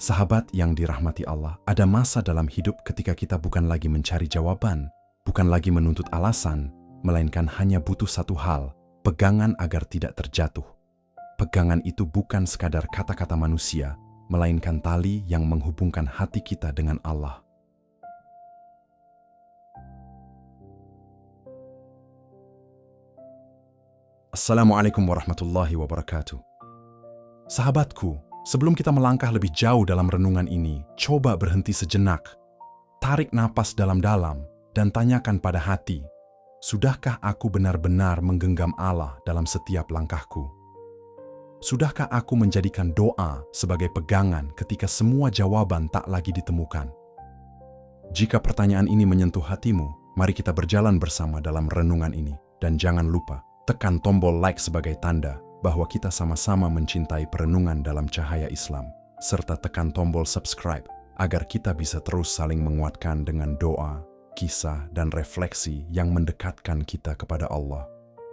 Sahabat yang dirahmati Allah, ada masa dalam hidup ketika kita bukan lagi mencari jawaban, bukan lagi menuntut alasan, melainkan hanya butuh satu hal, pegangan agar tidak terjatuh. Pegangan itu bukan sekadar kata-kata manusia, melainkan tali yang menghubungkan hati kita dengan Allah. Assalamualaikum warahmatullahi wabarakatuh. Sahabatku, sebelum kita melangkah lebih jauh dalam renungan ini, coba berhenti sejenak. Tarik napas dalam-dalam dan tanyakan pada hati, sudahkah aku benar-benar menggenggam Allah dalam setiap langkahku? Sudahkah aku menjadikan doa sebagai pegangan ketika semua jawaban tak lagi ditemukan? Jika pertanyaan ini menyentuh hatimu, mari kita berjalan bersama dalam renungan ini. Dan jangan lupa, tekan tombol like sebagai tanda bahwa kita sama-sama mencintai perenungan dalam cahaya Islam, serta tekan tombol subscribe agar kita bisa terus saling menguatkan dengan doa, kisah, dan refleksi yang mendekatkan kita kepada Allah.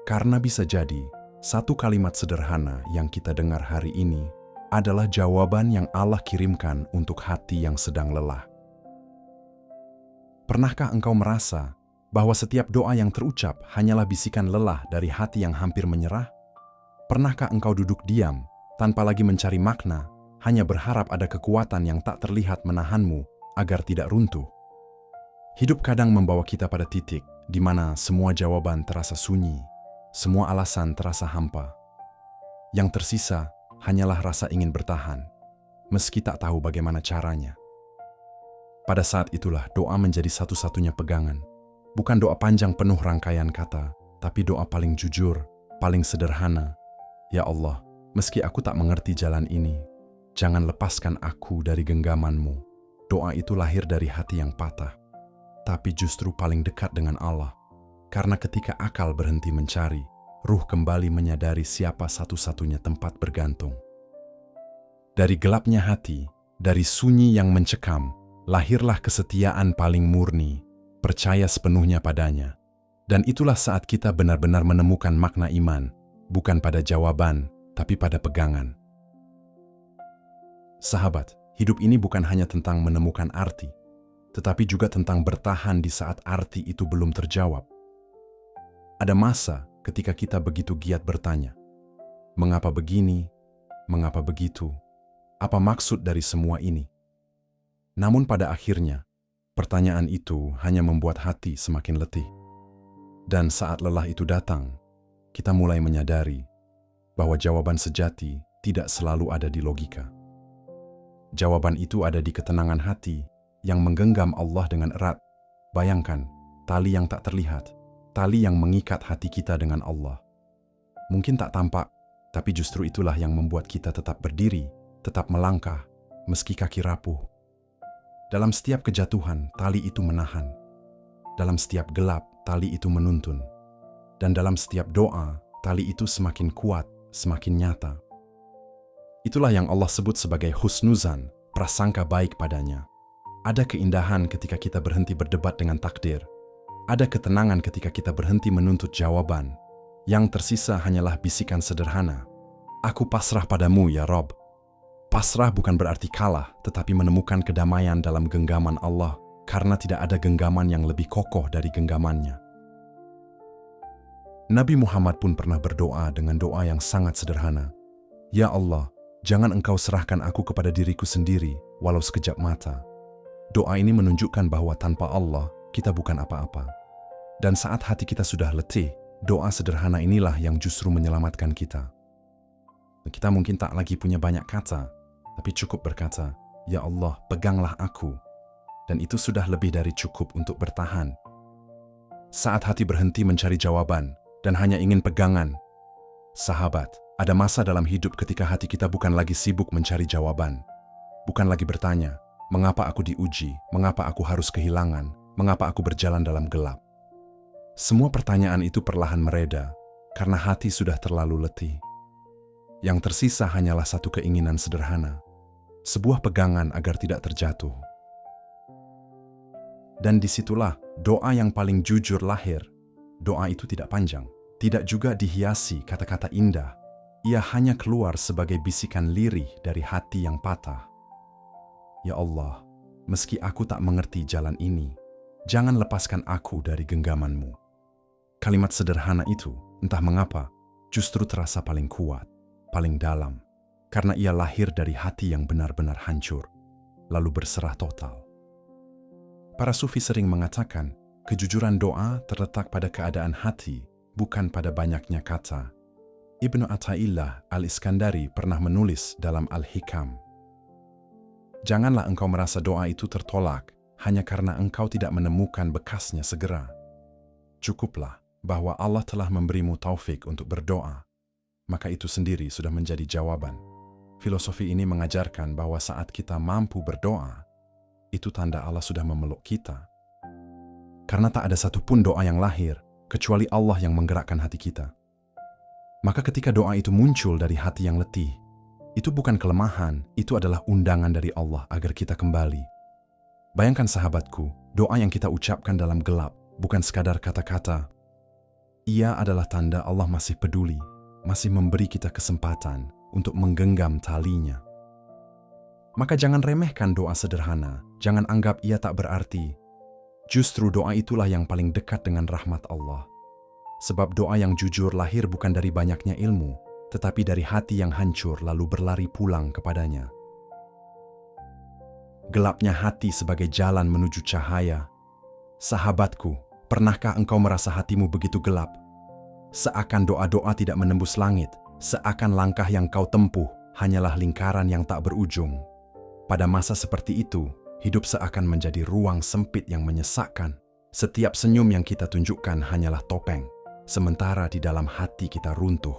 Karena bisa jadi, satu kalimat sederhana yang kita dengar hari ini adalah jawaban yang Allah kirimkan untuk hati yang sedang lelah. Pernahkah engkau merasa bahwa setiap doa yang terucap hanyalah bisikan lelah dari hati yang hampir menyerah? Pernahkah engkau duduk diam, tanpa lagi mencari makna, hanya berharap ada kekuatan yang tak terlihat menahanmu agar tidak runtuh? Hidup kadang membawa kita pada titik di mana semua jawaban terasa sunyi, semua alasan terasa hampa. Yang tersisa hanyalah rasa ingin bertahan, meski tak tahu bagaimana caranya. Pada saat itulah doa menjadi satu-satunya pegangan. Bukan doa panjang penuh rangkaian kata, tapi doa paling jujur, paling sederhana. Ya Allah, meski aku tak mengerti jalan ini, jangan lepaskan aku dari genggaman-Mu. Doa itu lahir dari hati yang patah, tapi justru paling dekat dengan Allah. Karena ketika akal berhenti mencari, ruh kembali menyadari siapa satu-satunya tempat bergantung. Dari gelapnya hati, dari sunyi yang mencekam, lahirlah kesetiaan paling murni, percaya sepenuhnya padanya. Dan itulah saat kita benar-benar menemukan makna iman, bukan pada jawaban, tapi pada pegangan. Sahabat, hidup ini bukan hanya tentang menemukan arti, tetapi juga tentang bertahan di saat arti itu belum terjawab. Ada masa ketika kita begitu giat bertanya, mengapa begini, mengapa begitu, apa maksud dari semua ini? Namun pada akhirnya, pertanyaan itu hanya membuat hati semakin letih. Dan saat lelah itu datang, kita mulai menyadari bahwa jawaban sejati tidak selalu ada di logika. Jawaban itu ada di ketenangan hati yang menggenggam Allah dengan erat. Bayangkan, tali yang tak terlihat, tali yang mengikat hati kita dengan Allah. Mungkin tak tampak, tapi justru itulah yang membuat kita tetap berdiri, tetap melangkah, meski kaki rapuh. Dalam setiap kejatuhan, tali itu menahan. Dalam setiap gelap, tali itu menuntun. Dan dalam setiap doa, tali itu semakin kuat, semakin nyata. Itulah yang Allah sebut sebagai husnuzan, prasangka baik padanya. Ada keindahan ketika kita berhenti berdebat dengan takdir. Ada ketenangan ketika kita berhenti menuntut jawaban. Yang tersisa hanyalah bisikan sederhana. Aku pasrah padamu ya Rob. Pasrah bukan berarti kalah, tetapi menemukan kedamaian dalam genggaman Allah, karena tidak ada genggaman yang lebih kokoh dari genggamannya. Nabi Muhammad pun pernah berdoa dengan doa yang sangat sederhana. Ya Allah, jangan Engkau serahkan aku kepada diriku sendiri, walau sekejap mata. Doa ini menunjukkan bahwa tanpa Allah, kita bukan apa-apa. Dan saat hati kita sudah letih, doa sederhana inilah yang justru menyelamatkan kita. Kita mungkin tak lagi punya banyak kata, tapi cukup berkata, Ya Allah, peganglah aku. Dan itu sudah lebih dari cukup untuk bertahan. Saat hati berhenti mencari jawaban, dan hanya ingin pegangan. Sahabat, ada masa dalam hidup ketika hati kita bukan lagi sibuk mencari jawaban. Bukan lagi bertanya, mengapa aku diuji, mengapa aku harus kehilangan, mengapa aku berjalan dalam gelap. Semua pertanyaan itu perlahan mereda, karena hati sudah terlalu letih. Yang tersisa hanyalah satu keinginan sederhana, sebuah pegangan agar tidak terjatuh. Dan disitulah doa yang paling jujur lahir. Doa itu tidak panjang, tidak juga dihiasi kata-kata indah. Ia hanya keluar sebagai bisikan lirih dari hati yang patah. "Ya Allah, meski aku tak mengerti jalan ini, jangan lepaskan aku dari genggaman-Mu." Kalimat sederhana itu, entah mengapa, justru terasa paling kuat, paling dalam, karena ia lahir dari hati yang benar-benar hancur, lalu berserah total. Para sufi sering mengatakan, kejujuran doa terletak pada keadaan hati, bukan pada banyaknya kata. Ibnu Athaillah Al-Iskandari pernah menulis dalam Al-Hikam, "Janganlah engkau merasa doa itu tertolak hanya karena engkau tidak menemukan bekasnya segera. Cukuplah bahwa Allah telah memberimu taufik untuk berdoa, maka itu sendiri sudah menjadi jawaban." Filosofi ini mengajarkan bahwa saat kita mampu berdoa, itu tanda Allah sudah memeluk kita. Karena tak ada satupun doa yang lahir, kecuali Allah yang menggerakkan hati kita. Maka ketika doa itu muncul dari hati yang letih, itu bukan kelemahan, itu adalah undangan dari Allah agar kita kembali. Bayangkan sahabatku, doa yang kita ucapkan dalam gelap, bukan sekadar kata-kata. Ia adalah tanda Allah masih peduli, masih memberi kita kesempatan untuk menggenggam talinya. Maka jangan remehkan doa sederhana, jangan anggap ia tak berarti. Justru doa itulah yang paling dekat dengan rahmat Allah. Sebab doa yang jujur lahir bukan dari banyaknya ilmu, tetapi dari hati yang hancur lalu berlari pulang kepadanya. Gelapnya hati sebagai jalan menuju cahaya. Sahabatku, pernahkah engkau merasa hatimu begitu gelap? Seakan doa-doa tidak menembus langit, seakan langkah yang kau tempuh hanyalah lingkaran yang tak berujung. Pada masa seperti itu, hidup seakan menjadi ruang sempit yang menyesakkan. Setiap senyum yang kita tunjukkan hanyalah topeng, sementara di dalam hati kita runtuh.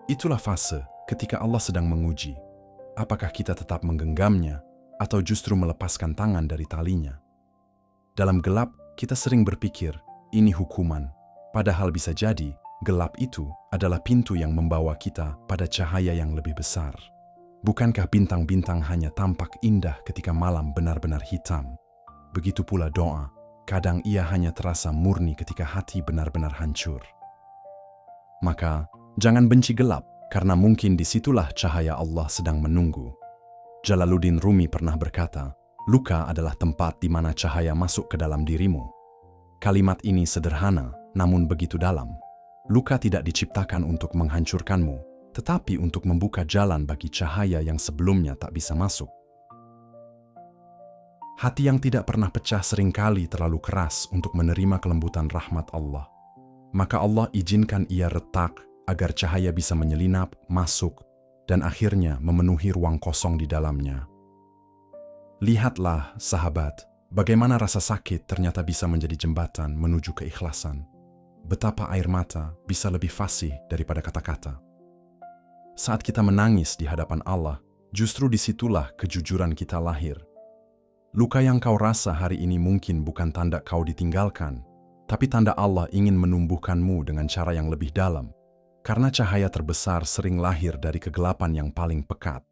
Itulah fase ketika Allah sedang menguji, apakah kita tetap menggenggamnya atau justru melepaskan tangan dari talinya. Dalam gelap, kita sering berpikir, ini hukuman, padahal bisa jadi gelap itu adalah pintu yang membawa kita pada cahaya yang lebih besar. Bukankah bintang-bintang hanya tampak indah ketika malam benar-benar hitam? Begitu pula doa, kadang ia hanya terasa murni ketika hati benar-benar hancur. Maka, jangan benci gelap, karena mungkin disitulah cahaya Allah sedang menunggu. Jalaluddin Rumi pernah berkata, "Luka adalah tempat di mana cahaya masuk ke dalam dirimu." Kalimat ini sederhana, namun begitu dalam. Luka tidak diciptakan untuk menghancurkanmu, tetapi untuk membuka jalan bagi cahaya yang sebelumnya tak bisa masuk. Hati yang tidak pernah pecah seringkali terlalu keras untuk menerima kelembutan rahmat Allah. Maka Allah izinkan ia retak agar cahaya bisa menyelinap, masuk, dan akhirnya memenuhi ruang kosong di dalamnya. Lihatlah, sahabat, bagaimana rasa sakit ternyata bisa menjadi jembatan menuju keikhlasan. Betapa air mata bisa lebih fasih daripada kata-kata. Saat kita menangis di hadapan Allah, justru disitulah kejujuran kita lahir. Luka yang kau rasa hari ini mungkin bukan tanda kau ditinggalkan, tapi tanda Allah ingin menumbuhkanmu dengan cara yang lebih dalam, karena cahaya terbesar sering lahir dari kegelapan yang paling pekat.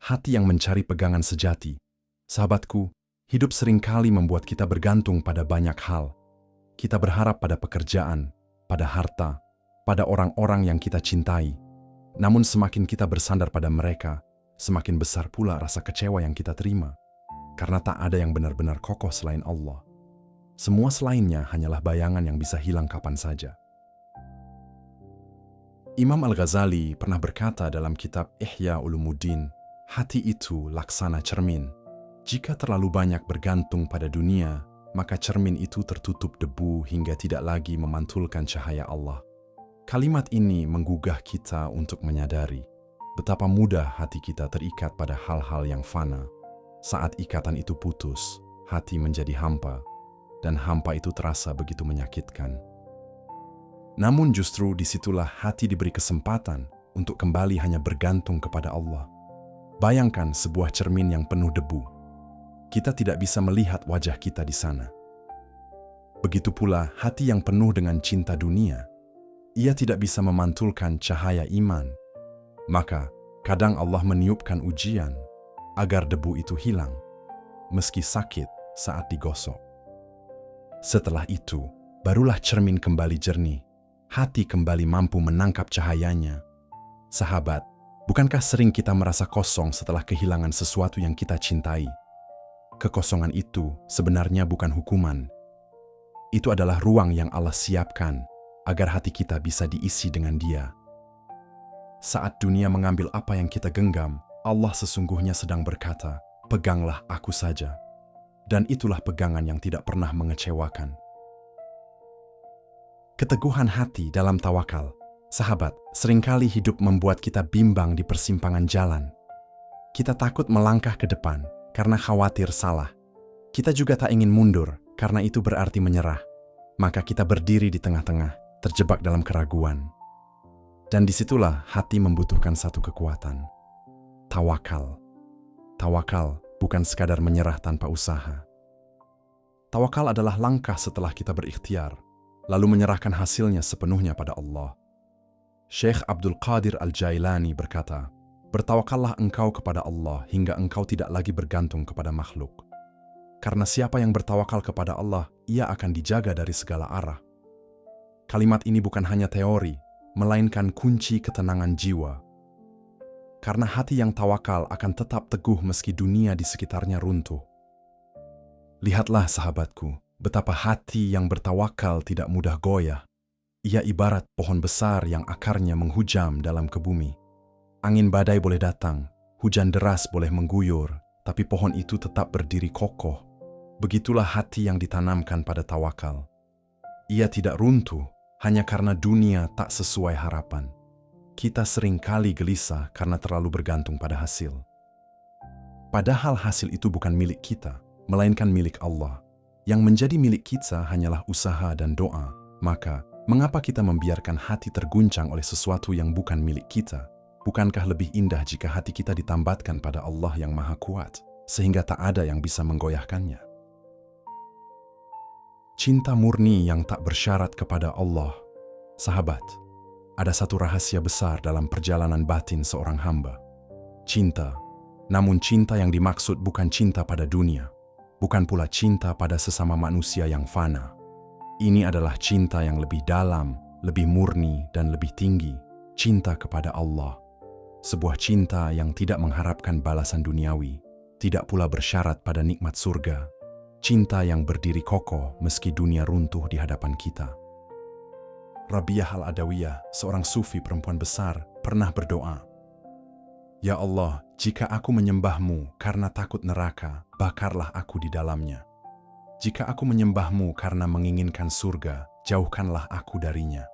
Hati yang mencari pegangan sejati. Sahabatku, hidup seringkali membuat kita bergantung pada banyak hal. Kita berharap pada pekerjaan, pada harta, pada orang-orang yang kita cintai. Namun semakin kita bersandar pada mereka, semakin besar pula rasa kecewa yang kita terima. Karena tak ada yang benar-benar kokoh selain Allah. Semua selainnya hanyalah bayangan yang bisa hilang kapan saja. Imam Al-Ghazali pernah berkata dalam kitab Ihya Ulumuddin, hati itu laksana cermin. Jika terlalu banyak bergantung pada dunia, maka cermin itu tertutup debu hingga tidak lagi memantulkan cahaya Allah. Kalimat ini menggugah kita untuk menyadari betapa mudah hati kita terikat pada hal-hal yang fana. Saat ikatan itu putus, hati menjadi hampa, dan hampa itu terasa begitu menyakitkan. Namun justru disitulah hati diberi kesempatan untuk kembali hanya bergantung kepada Allah. Bayangkan sebuah cermin yang penuh debu. Kita tidak bisa melihat wajah kita di sana. Begitu pula hati yang penuh dengan cinta dunia. Ia tidak bisa memantulkan cahaya iman. Maka kadang Allah meniupkan ujian agar debu itu hilang, meski sakit saat digosok. Setelah itu, barulah cermin kembali jernih, hati kembali mampu menangkap cahayanya. Sahabat, Bukankah sering kita merasa kosong setelah kehilangan sesuatu yang kita cintai? Kekosongan itu sebenarnya bukan hukuman. Itu adalah ruang yang Allah siapkan agar hati kita bisa diisi dengan Dia. Saat dunia mengambil apa yang kita genggam, Allah sesungguhnya sedang berkata, "Peganglah aku saja." Dan itulah pegangan yang tidak pernah mengecewakan. Keteguhan hati dalam tawakal. Sahabat, seringkali hidup membuat kita bimbang di persimpangan jalan. Kita takut melangkah ke depan karena khawatir salah. Kita juga tak ingin mundur karena itu berarti menyerah. Maka kita berdiri di tengah-tengah, terjebak dalam keraguan. Dan disitulah hati membutuhkan satu kekuatan. Tawakal. Tawakal bukan sekadar menyerah tanpa usaha. Tawakal adalah langkah setelah kita berikhtiar, lalu menyerahkan hasilnya sepenuhnya pada Allah. Syekh Abdul Qadir Al-Jailani berkata, "Bertawakallah engkau kepada Allah hingga engkau tidak lagi bergantung kepada makhluk. Karena siapa yang bertawakal kepada Allah, ia akan dijaga dari segala arah." Kalimat ini bukan hanya teori, melainkan kunci ketenangan jiwa. Karena hati yang tawakal akan tetap teguh meski dunia di sekitarnya runtuh. Lihatlah sahabatku, betapa hati yang bertawakal tidak mudah goyah. Ia ibarat pohon besar yang akarnya menghujam dalam ke bumi. Angin badai boleh datang, hujan deras boleh mengguyur, tapi pohon itu tetap berdiri kokoh. Begitulah hati yang ditanamkan pada tawakal. Ia tidak runtuh hanya karena dunia tak sesuai harapan. Kita sering kali gelisah karena terlalu bergantung pada hasil. Padahal hasil itu bukan milik kita, melainkan milik Allah. Yang menjadi milik kita hanyalah usaha dan doa. Maka, mengapa kita membiarkan hati terguncang oleh sesuatu yang bukan milik kita? Bukankah lebih indah jika hati kita ditambatkan pada Allah yang Maha Kuat, sehingga tak ada yang bisa menggoyahkannya? Cinta murni yang tak bersyarat kepada Allah. Sahabat, ada satu rahasia besar dalam perjalanan batin seorang hamba. Cinta, namun cinta yang dimaksud bukan cinta pada dunia, bukan pula cinta pada sesama manusia yang fana. Ini adalah cinta yang lebih dalam, lebih murni, dan lebih tinggi. Cinta kepada Allah. Sebuah cinta yang tidak mengharapkan balasan duniawi, tidak pula bersyarat pada nikmat surga. Cinta yang berdiri kokoh meski dunia runtuh di hadapan kita. Rabiah Al-Adawiyah, seorang sufi perempuan besar, pernah berdoa, "Ya Allah, jika aku menyembahmu karena takut neraka, bakarlah aku di dalamnya. Jika aku menyembahmu karena menginginkan surga, jauhkanlah aku darinya.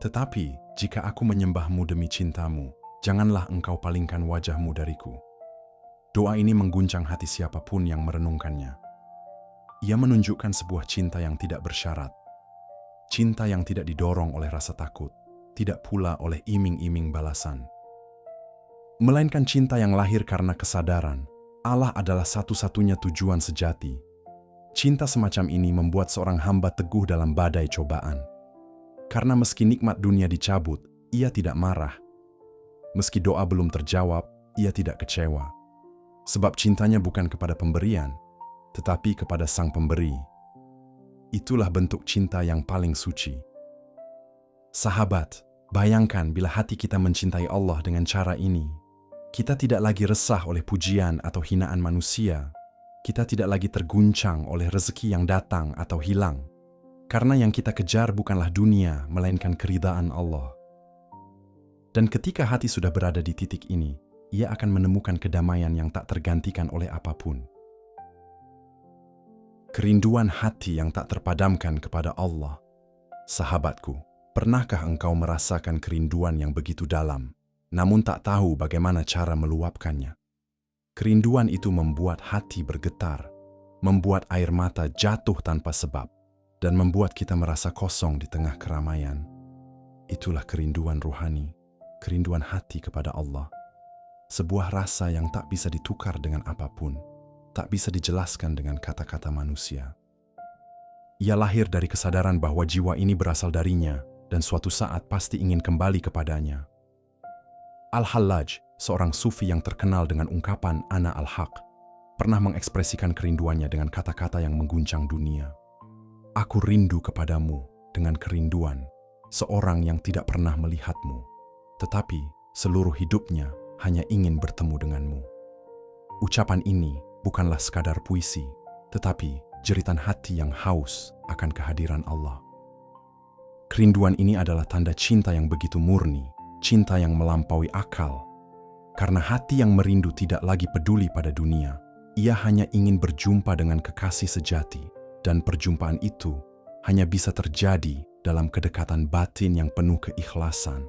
Tetapi, jika aku menyembahmu demi cintamu, janganlah engkau palingkan wajahmu dariku." Doa ini mengguncang hati siapapun yang merenungkannya. Ia menunjukkan sebuah cinta yang tidak bersyarat. Cinta yang tidak didorong oleh rasa takut, tidak pula oleh iming-iming balasan. Melainkan cinta yang lahir karena kesadaran, Allah adalah satu-satunya tujuan sejati. Cinta semacam ini membuat seorang hamba teguh dalam badai cobaan. Karena meski nikmat dunia dicabut, ia tidak marah. Meski doa belum terjawab, ia tidak kecewa. Sebab cintanya bukan kepada pemberian, tetapi kepada Sang Pemberi. Itulah bentuk cinta yang paling suci. Sahabat, bayangkan bila hati kita mencintai Allah dengan cara ini. Kita tidak lagi resah oleh pujian atau hinaan manusia. Kita tidak lagi terguncang oleh rezeki yang datang atau hilang. Karena yang kita kejar bukanlah dunia, melainkan keridaan Allah. Dan ketika hati sudah berada di titik ini, ia akan menemukan kedamaian yang tak tergantikan oleh apapun. Kerinduan hati yang tak terpadamkan kepada Allah. Sahabatku, pernahkah engkau merasakan kerinduan yang begitu dalam, namun tak tahu bagaimana cara meluapkannya? Kerinduan itu membuat hati bergetar, membuat air mata jatuh tanpa sebab, dan membuat kita merasa kosong di tengah keramaian. Itulah kerinduan ruhani, kerinduan hati kepada Allah. Sebuah rasa yang tak bisa ditukar dengan apapun, tak bisa dijelaskan dengan kata-kata manusia. Ia lahir dari kesadaran bahwa jiwa ini berasal darinya dan suatu saat pasti ingin kembali kepadanya. Al-Hallaj, seorang sufi yang terkenal dengan ungkapan Ana al-Haq, pernah mengekspresikan kerinduannya dengan kata-kata yang mengguncang dunia. "Aku rindu kepadamu dengan kerinduan seorang yang tidak pernah melihatmu, tetapi seluruh hidupnya hanya ingin bertemu denganmu. Ucapan ini bukanlah sekadar puisi, tetapi jeritan hati yang haus akan kehadiran Allah. Kerinduan ini adalah tanda cinta yang begitu murni, cinta yang melampaui akal. Karena hati yang merindu tidak lagi peduli pada dunia, ia hanya ingin berjumpa dengan kekasih sejati, dan perjumpaan itu hanya bisa terjadi dalam kedekatan batin yang penuh keikhlasan.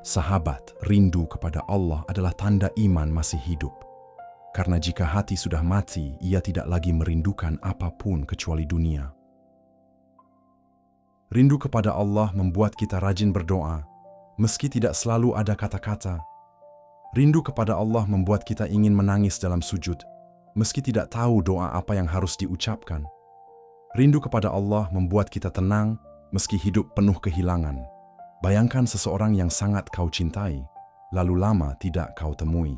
Sahabat, rindu kepada Allah adalah tanda iman masih hidup. Karena jika hati sudah mati, ia tidak lagi merindukan apapun kecuali dunia. Rindu kepada Allah membuat kita rajin berdoa, meski tidak selalu ada kata-kata. Rindu kepada Allah membuat kita ingin menangis dalam sujud, meski tidak tahu doa apa yang harus diucapkan. Rindu kepada Allah membuat kita tenang, meski hidup penuh kehilangan. Bayangkan seseorang yang sangat kau cintai, lalu lama tidak kau temui.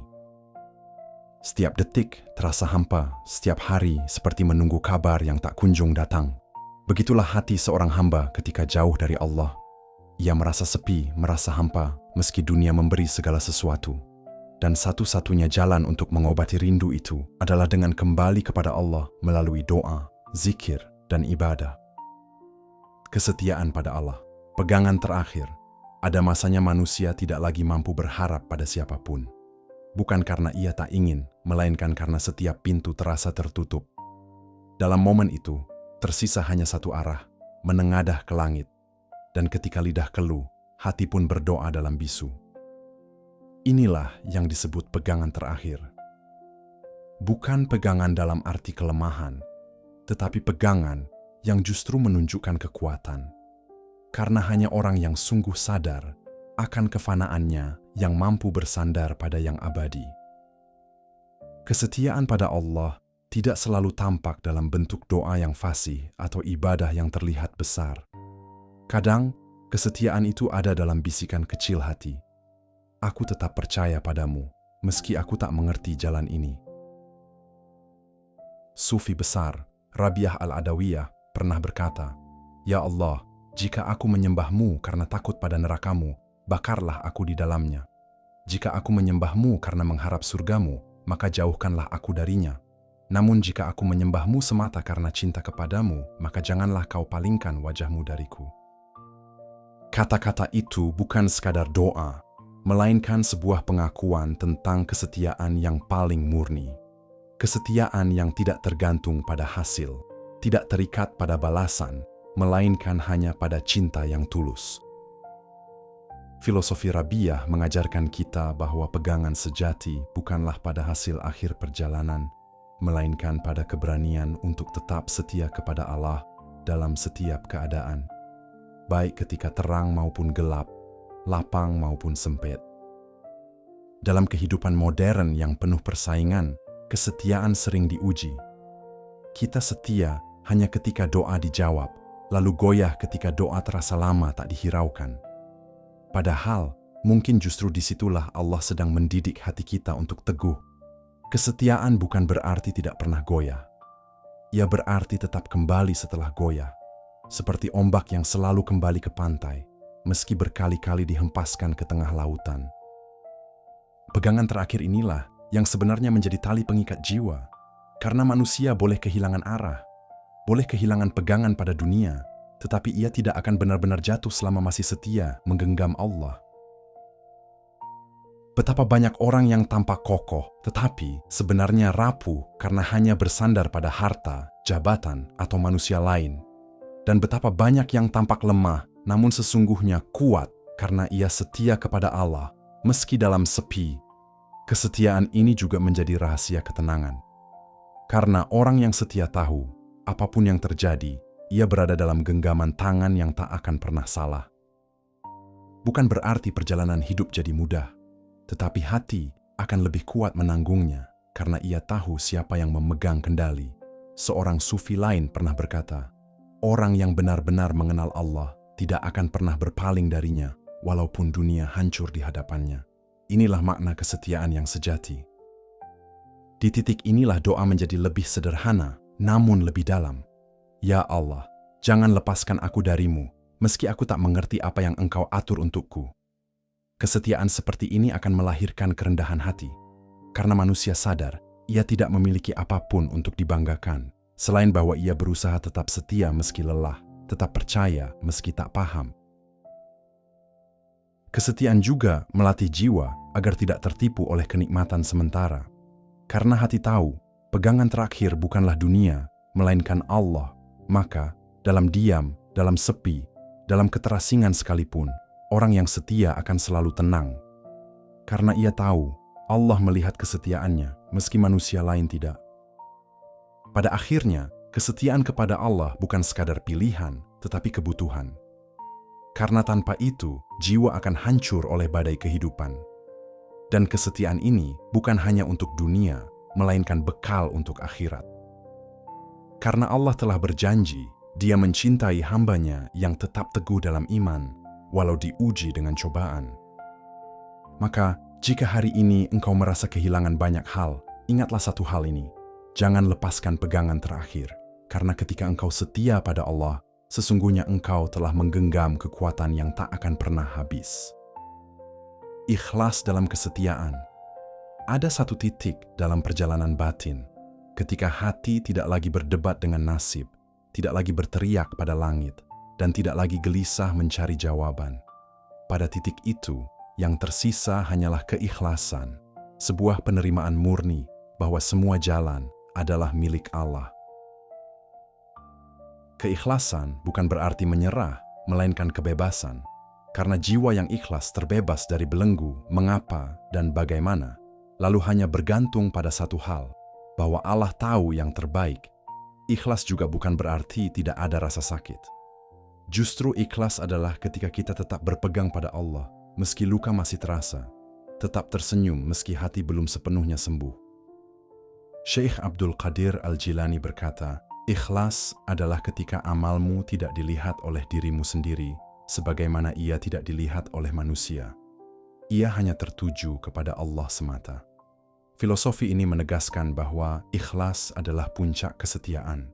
Setiap detik terasa hampa, setiap hari seperti menunggu kabar yang tak kunjung datang. Begitulah hati seorang hamba ketika jauh dari Allah. Ia merasa sepi, merasa hampa, meski dunia memberi segala sesuatu. Dan satu-satunya jalan untuk mengobati rindu itu adalah dengan kembali kepada Allah melalui doa, zikir, dan ibadah. Kesetiaan pada Allah, pegangan terakhir. Ada masanya manusia tidak lagi mampu berharap pada siapapun. Bukan karena ia tak ingin, melainkan karena setiap pintu terasa tertutup. Dalam momen itu, tersisa hanya satu arah, menengadah ke langit. Dan ketika lidah keluh, hati pun berdoa dalam bisu. Inilah yang disebut pegangan terakhir. Bukan pegangan dalam arti kelemahan, tetapi pegangan yang justru menunjukkan kekuatan. Karena hanya orang yang sungguh sadar akan kefanaannya yang mampu bersandar pada yang abadi. Kesetiaan pada Allah tidak selalu tampak dalam bentuk doa yang fasih atau ibadah yang terlihat besar. Kadang, kesetiaan itu ada dalam bisikan kecil hati. Aku tetap percaya padamu, meski aku tak mengerti jalan ini. Sufi besar, Rabi'ah al-Adawiyah, pernah berkata, "Ya Allah, jika aku menyembahmu karena takut pada nerakamu, bakarlah aku di dalamnya. Jika aku menyembahmu karena mengharap surgamu, maka jauhkanlah aku darinya. Namun jika aku menyembahmu semata karena cinta kepadamu, maka janganlah kau palingkan wajahmu dariku." Kata-kata itu bukan sekadar doa, melainkan sebuah pengakuan tentang kesetiaan yang paling murni. Kesetiaan yang tidak tergantung pada hasil, tidak terikat pada balasan, melainkan hanya pada cinta yang tulus. Filosofi Rabi'ah mengajarkan kita bahwa pegangan sejati bukanlah pada hasil akhir perjalanan, melainkan pada keberanian untuk tetap setia kepada Allah dalam setiap keadaan, baik ketika terang maupun gelap, lapang maupun sempit. Dalam kehidupan modern yang penuh persaingan, kesetiaan sering diuji. Kita setia hanya ketika doa dijawab, lalu goyah ketika doa terasa lama tak dihiraukan. Padahal, mungkin justru disitulah Allah sedang mendidik hati kita untuk teguh. Kesetiaan bukan berarti tidak pernah goyah. Ia berarti tetap kembali setelah goyah, seperti ombak yang selalu kembali ke pantai, meski berkali-kali dihempaskan ke tengah lautan. Pegangan terakhir inilah yang sebenarnya menjadi tali pengikat jiwa, karena manusia boleh kehilangan arah, boleh kehilangan pegangan pada dunia, tetapi ia tidak akan benar-benar jatuh selama masih setia menggenggam Allah. Betapa banyak orang yang tampak kokoh, tetapi sebenarnya rapuh karena hanya bersandar pada harta, jabatan, atau manusia lain. Dan betapa banyak yang tampak lemah, namun sesungguhnya kuat karena ia setia kepada Allah, meski dalam sepi. Kesetiaan ini juga menjadi rahasia ketenangan. Karena orang yang setia tahu, apapun yang terjadi, ia berada dalam genggaman tangan yang tak akan pernah salah. Bukan berarti perjalanan hidup jadi mudah, tetapi hati akan lebih kuat menanggungnya karena ia tahu siapa yang memegang kendali. Seorang sufi lain pernah berkata, "Orang yang benar-benar mengenal Allah tidak akan pernah berpaling darinya, walaupun dunia hancur di hadapannya." Inilah makna kesetiaan yang sejati. Di titik inilah doa menjadi lebih sederhana, namun lebih dalam. Ya Allah, jangan lepaskan aku darimu, meski aku tak mengerti apa yang Engkau atur untukku. Kesetiaan seperti ini akan melahirkan kerendahan hati, karena manusia sadar ia tidak memiliki apapun untuk dibanggakan, selain bahwa ia berusaha tetap setia meski lelah, tetap percaya meski tak paham. Kesetiaan juga melatih jiwa agar tidak tertipu oleh kenikmatan sementara, karena hati tahu pegangan terakhir bukanlah dunia, melainkan Allah. Maka, dalam diam, dalam sepi, dalam keterasingan sekalipun, orang yang setia akan selalu tenang. Karena ia tahu Allah melihat kesetiaannya meski manusia lain tidak. Pada akhirnya, kesetiaan kepada Allah bukan sekadar pilihan, tetapi kebutuhan. Karena tanpa itu, jiwa akan hancur oleh badai kehidupan. Dan kesetiaan ini bukan hanya untuk dunia, melainkan bekal untuk akhirat. Karena Allah telah berjanji, Dia mencintai hambanya yang tetap teguh dalam iman, walau diuji dengan cobaan. Maka, jika hari ini engkau merasa kehilangan banyak hal, ingatlah satu hal ini. Jangan lepaskan pegangan terakhir, karena ketika engkau setia pada Allah, sesungguhnya engkau telah menggenggam kekuatan yang tak akan pernah habis. Ikhlas dalam kesetiaan. Ada satu titik dalam perjalanan batin, ketika hati tidak lagi berdebat dengan nasib, tidak lagi berteriak pada langit, dan tidak lagi gelisah mencari jawaban. Pada titik itu, yang tersisa hanyalah keikhlasan, sebuah penerimaan murni bahwa semua jalan adalah milik Allah. Keikhlasan bukan berarti menyerah, melainkan kebebasan, karena jiwa yang ikhlas terbebas dari belenggu, mengapa dan bagaimana, lalu hanya bergantung pada satu hal, bahwa Allah tahu yang terbaik. Ikhlas juga bukan berarti tidak ada rasa sakit. Justru ikhlas adalah ketika kita tetap berpegang pada Allah, meski luka masih terasa, tetap tersenyum meski hati belum sepenuhnya sembuh. Syekh Abdul Qadir Al-Jilani berkata, ikhlas adalah ketika amalmu tidak dilihat oleh dirimu sendiri, sebagaimana ia tidak dilihat oleh manusia. Ia hanya tertuju kepada Allah semata. Filosofi ini menegaskan bahwa ikhlas adalah puncak kesetiaan.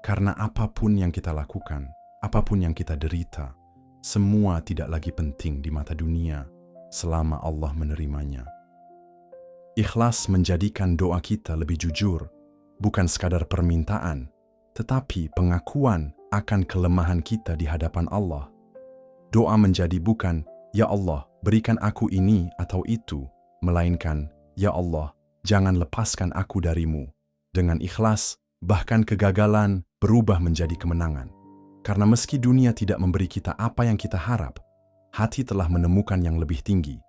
Karena apapun yang kita lakukan, apapun yang kita derita, semua tidak lagi penting di mata dunia selama Allah menerimanya. Ikhlas menjadikan doa kita lebih jujur, bukan sekadar permintaan, tetapi pengakuan akan kelemahan kita di hadapan Allah. Doa menjadi bukan, "Ya Allah, berikan aku ini atau itu," melainkan, "Ya Allah, jangan lepaskan aku darimu." Dengan ikhlas, bahkan kegagalan berubah menjadi kemenangan. Karena meski dunia tidak memberi kita apa yang kita harap, hati telah menemukan yang lebih tinggi,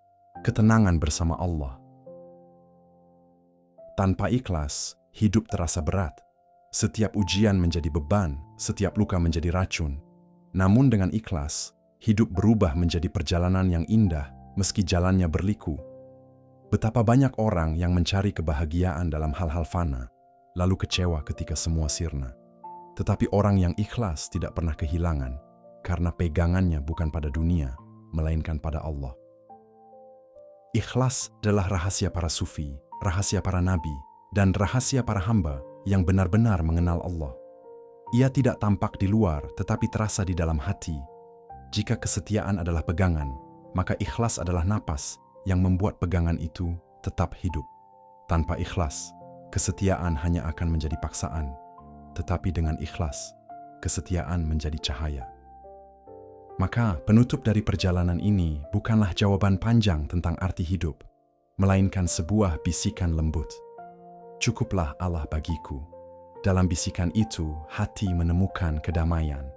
ketenangan bersama Allah. Tanpa ikhlas, hidup terasa berat. Setiap ujian menjadi beban, setiap luka menjadi racun. Namun dengan ikhlas, hidup berubah menjadi perjalanan yang indah meski jalannya berliku. Betapa banyak orang yang mencari kebahagiaan dalam hal-hal fana, lalu kecewa ketika semua sirna. Tetapi orang yang ikhlas tidak pernah kehilangan, karena pegangannya bukan pada dunia, melainkan pada Allah. Ikhlas adalah rahasia para sufi, rahasia para nabi, dan rahasia para hamba yang benar-benar mengenal Allah. Ia tidak tampak di luar, tetapi terasa di dalam hati. Jika kesetiaan adalah pegangan, maka ikhlas adalah napas yang membuat pegangan itu tetap hidup. Tanpa ikhlas, kesetiaan hanya akan menjadi paksaan. Tetapi dengan ikhlas, kesetiaan menjadi cahaya. Maka penutup dari perjalanan ini bukanlah jawaban panjang tentang arti hidup, melainkan sebuah bisikan lembut. Cukuplah Allah bagiku. Dalam bisikan itu, hati menemukan kedamaian.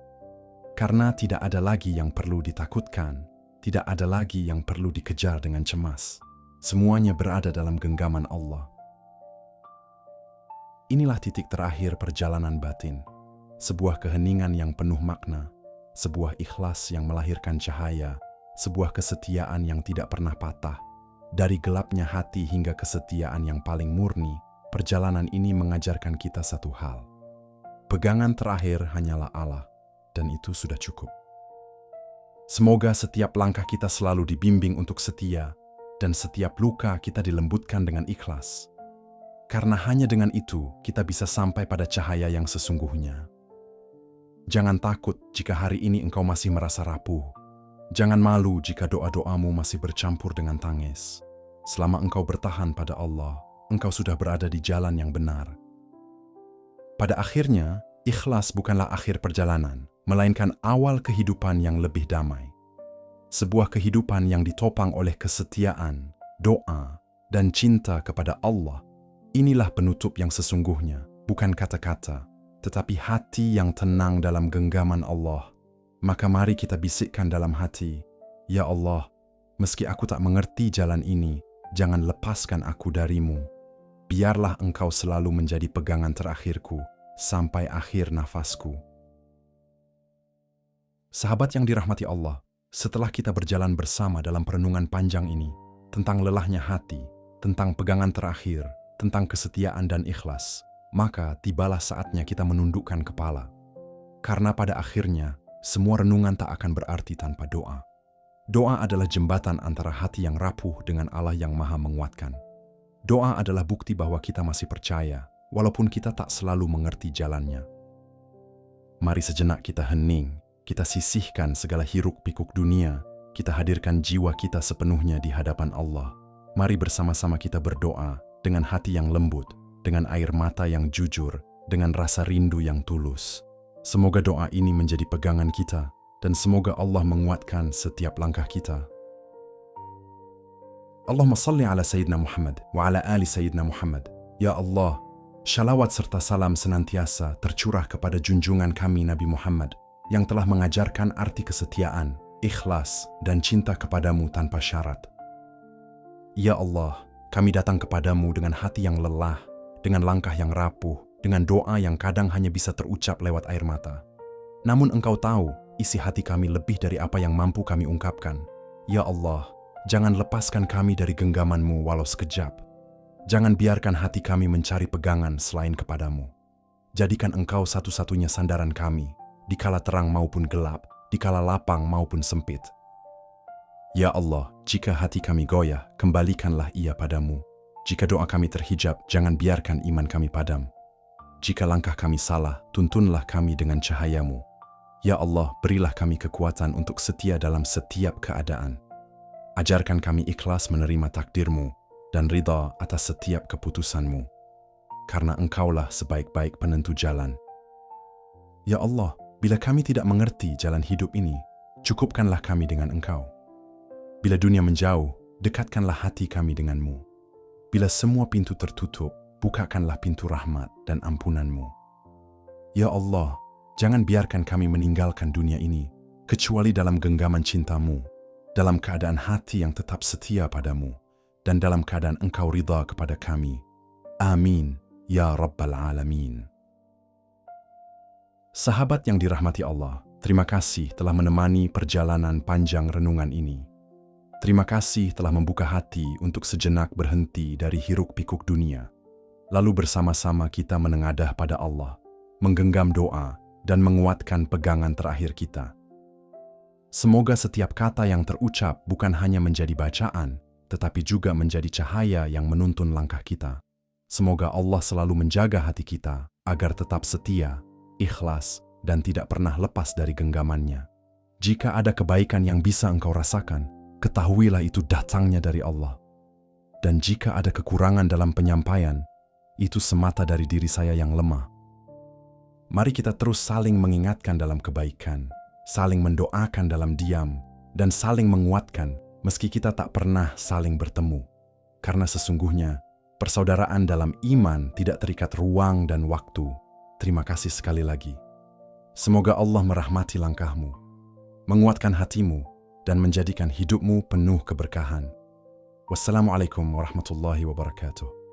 Karena tidak ada lagi yang perlu ditakutkan, tidak ada lagi yang perlu dikejar dengan cemas. Semuanya berada dalam genggaman Allah. Inilah titik terakhir perjalanan batin. Sebuah keheningan yang penuh makna, sebuah ikhlas yang melahirkan cahaya, sebuah kesetiaan yang tidak pernah patah. Dari gelapnya hati hingga kesetiaan yang paling murni, perjalanan ini mengajarkan kita satu hal. Pegangan terakhir hanyalah Allah, dan itu sudah cukup. Semoga setiap langkah kita selalu dibimbing untuk setia, dan setiap luka kita dilembutkan dengan ikhlas. Karena hanya dengan itu kita bisa sampai pada cahaya yang sesungguhnya. Jangan takut jika hari ini engkau masih merasa rapuh. Jangan malu jika doa-doamu masih bercampur dengan tangis. Selama engkau bertahan pada Allah, engkau sudah berada di jalan yang benar. Pada akhirnya, ikhlas bukanlah akhir perjalanan, melainkan awal kehidupan yang lebih damai. Sebuah kehidupan yang ditopang oleh kesetiaan, doa, dan cinta kepada Allah. Inilah penutup yang sesungguhnya, bukan kata-kata, tetapi hati yang tenang dalam genggaman Allah. Maka mari kita bisikkan dalam hati, "Ya Allah, meski aku tak mengerti jalan ini, jangan lepaskan aku darimu. Biarlah engkau selalu menjadi pegangan terakhirku sampai akhir nafasku." Sahabat yang dirahmati Allah, setelah kita berjalan bersama dalam perenungan panjang ini, tentang lelahnya hati, tentang pegangan terakhir, tentang kesetiaan dan ikhlas, maka tibalah saatnya kita menundukkan kepala. Karena pada akhirnya, semua renungan tak akan berarti tanpa doa. Doa adalah jembatan antara hati yang rapuh dengan Allah yang Maha Menguatkan. Doa adalah bukti bahwa kita masih percaya, walaupun kita tak selalu mengerti jalannya. Mari sejenak kita hening, kita sisihkan segala hiruk-pikuk dunia, kita hadirkan jiwa kita sepenuhnya di hadapan Allah. Mari bersama-sama kita berdoa dengan hati yang lembut, dengan air mata yang jujur, dengan rasa rindu yang tulus. Semoga doa ini menjadi pegangan kita, dan semoga Allah menguatkan setiap langkah kita. Allahumma salli ala Sayyidina Muhammad wa ala ali Sayyidina Muhammad. Ya Allah, syalawat serta salam senantiasa tercurah kepada junjungan kami Nabi Muhammad yang telah mengajarkan arti kesetiaan, ikhlas, dan cinta kepadamu tanpa syarat. Ya Allah, kami datang kepadamu dengan hati yang lelah, dengan langkah yang rapuh, dengan doa yang kadang hanya bisa terucap lewat air mata. Namun Engkau tahu isi hati kami lebih dari apa yang mampu kami ungkapkan. Ya Allah, jangan lepaskan kami dari genggaman-Mu walau sekejap. Jangan biarkan hati kami mencari pegangan selain kepadamu. Jadikan Engkau satu-satunya sandaran kami, dikala terang maupun gelap, dikala lapang maupun sempit. Ya Allah, jika hati kami goyah, kembalikanlah ia padamu. Jika doa kami terhijab, jangan biarkan iman kami padam. Jika langkah kami salah, tuntunlah kami dengan cahaya-Mu. Ya Allah, berilah kami kekuatan untuk setia dalam setiap keadaan. Ajarkan kami ikhlas menerima takdir-Mu dan ridha atas setiap keputusan-Mu. Karena Engkaulah sebaik-baik penentu jalan. Ya Allah, bila kami tidak mengerti jalan hidup ini, cukupkanlah kami dengan Engkau. Bila dunia menjauh, dekatkanlah hati kami dengan-Mu. Bila semua pintu tertutup, bukakanlah pintu rahmat dan ampunan-Mu. Ya Allah, jangan biarkan kami meninggalkan dunia ini, kecuali dalam genggaman cinta-Mu, dalam keadaan hati yang tetap setia padamu, dan dalam keadaan Engkau ridha kepada kami. Amin, ya Rabbal Alamin. Sahabat yang dirahmati Allah, terima kasih telah menemani perjalanan panjang renungan ini. Terima kasih telah membuka hati untuk sejenak berhenti dari hiruk-pikuk dunia. Lalu bersama-sama kita menengadah pada Allah, menggenggam doa, dan menguatkan pegangan terakhir kita. Semoga setiap kata yang terucap bukan hanya menjadi bacaan, tetapi juga menjadi cahaya yang menuntun langkah kita. Semoga Allah selalu menjaga hati kita agar tetap setia, ikhlas, dan tidak pernah lepas dari genggamannya. Jika ada kebaikan yang bisa engkau rasakan, ketahuilah itu datangnya dari Allah. Dan jika ada kekurangan dalam penyampaian, itu semata dari diri saya yang lemah. Mari kita terus saling mengingatkan dalam kebaikan, saling mendoakan dalam diam, dan saling menguatkan meski kita tak pernah saling bertemu. Karena sesungguhnya, persaudaraan dalam iman tidak terikat ruang dan waktu. Terima kasih sekali lagi. Semoga Allah merahmati langkahmu, menguatkan hatimu, dan menjadikan hidupmu penuh keberkahan. Wassalamualaikum warahmatullahi wabarakatuh.